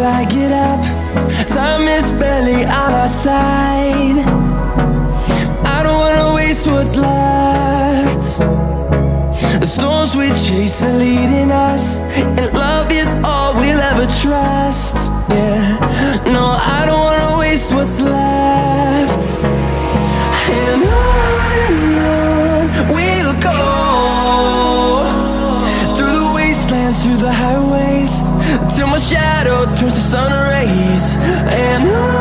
till I get up. Time is barely on our side. I don't wanna waste what's left. The storms we chase are leading us, and love is all we'll ever trust. Yeah, no, I don't wanna waste what's left. And on we'll go, through the wastelands, through the highways, till my shadow turns to sun rays. And on